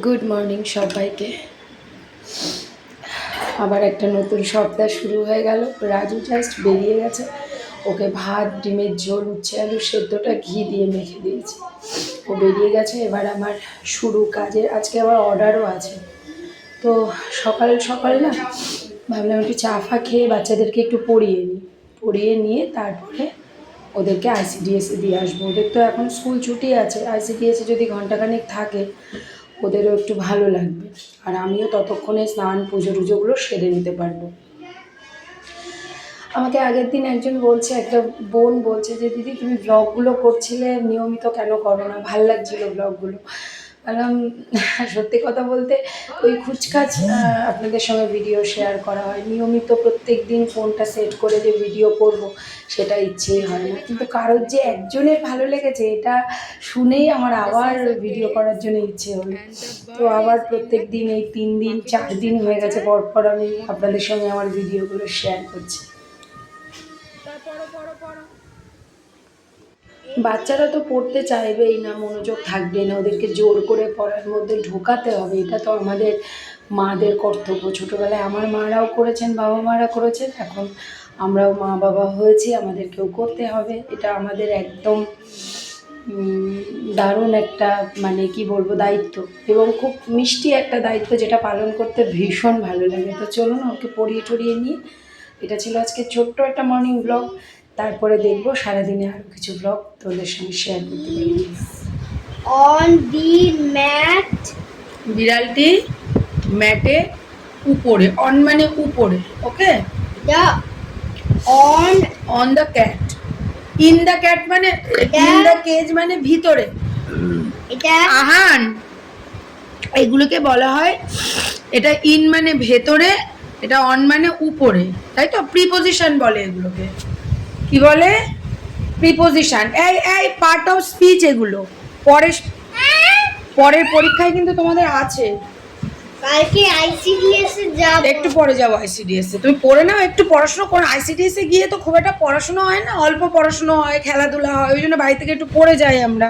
Good morning সবাইকে। আবার একটা নতুন সপ্তাহ শুরু হয়ে গেল। রাজু জাস্ট বেরিয়ে গেছে, ওকে ভাত, ডিমের ঝোল, উচ্ছে আলু সেদ্ধটা ঘি দিয়ে মেখে দিয়েছি। ও বেরিয়ে গেছে, এবার আমার শুরু কাজের। আজকে আবার অর্ডারও আছে, তো সকাল সকাল না ভাবলাম একটু চা ফা খেয়ে বাচ্চাদেরকে একটু পড়িয়ে নিয়ে তারপরে ওদেরকে আইসিডিএসে দিয়ে আসবো। ওদের তো এখন স্কুল ছুটি আছে, আইসিডিএসে যদি ঘন্টাখানেক থাকে ওদেরও একটু ভালো লাগবে, আর আমিও ততক্ষণে স্নান পুজো টুজোগুলো সেরে নিতে পারবো। আমাকে আগের দিন একজন বলছে, একটা বোন বলছে যে দিদি তুমি ব্লগগুলো করছিলে নিয়মিত কেন করো না, ভাল লাগছিলো ব্লগগুলো। বললাম সত্যি কথা বলতে ওই খুচখাচ আপনাদের সঙ্গে ভিডিও শেয়ার করা হয়, নিয়মিত প্রত্যেক দিন ফোনটা সেট করে যে ভিডিও করব সেটা ইচ্ছেই হয় না। কিন্তু কারোর যে একজনের ভালো লেগেছে এটা শুনেই আমার আবার ভিডিও করার জন্য ইচ্ছে হলো। তো আবার প্রত্যেক দিন এই 3 দিন 4 দিন হয়ে গেছে পরপর আমি আপনাদের সঙ্গে আমার ভিডিওগুলো শেয়ার করছি। বাচ্চারা তো পড়তে চাইবেই না, মনোযোগ থাকবে না, ওদেরকে জোর করে পড়ার মধ্যে ঢোকাতে হবে। এটা তো আমাদের মাদের কর্তব্য। ছোটোবেলায় আমার মারাও করেছেন, বাবা মারা করেছেন, এখন আমরাও মা বাবা হয়েছি, আমাদেরকেও করতে হবে। এটা আমাদের একদম দারুণ একটা মানে কি বলবো দায়িত্ব, এবং খুব মিষ্টি একটা দায়িত্ব যেটা পালন করতে ভীষণ ভালো লাগে। তো চলুন ওকে পড়িয়ে টড়িয়ে নিয়ে, এটা ছিল আজকে ছোট্ট একটা মর্নিং ব্লগ। তারপরে দেখবো সারাদিনে আরও কিছু ব্লগ তোদের সঙ্গে শেয়ার করতে পারি। অন দি ম্যাট, বিড়ালটি ম্যাটে উপরে, অন মানে উপরে, okay. The on the cat, in the cat মানে ইন দ্য কেজ মানে ভিতরে। এটা আহান এগুলোকে বলা হয়, এটা ইন মানে ভেতরে, এটা অন মানে উপরে, তাই তো? প্রিপোজিশন বলে এগুলোকে, কি বলে? প্রিপোজিশন। এই পার্ট অফ স্পিচ এগুলো পরের পরীক্ষায় কিন্তু তোমাদের আছে। কালকে আইসিডিএস এ যাব, একটু পরে যাবো আইসিডিএস এ, তুমি পড়ে নাও, একটু পড়াশোনা করো। আইসিডিএস এ গিয়ে তো খুব একটা পড়াশোনা হয় না, অল্প পড়াশোনা হয়, খেলাধুলা হয়, ওই জন্য বাড়ি থেকে একটু পড়ে যাই আমরা।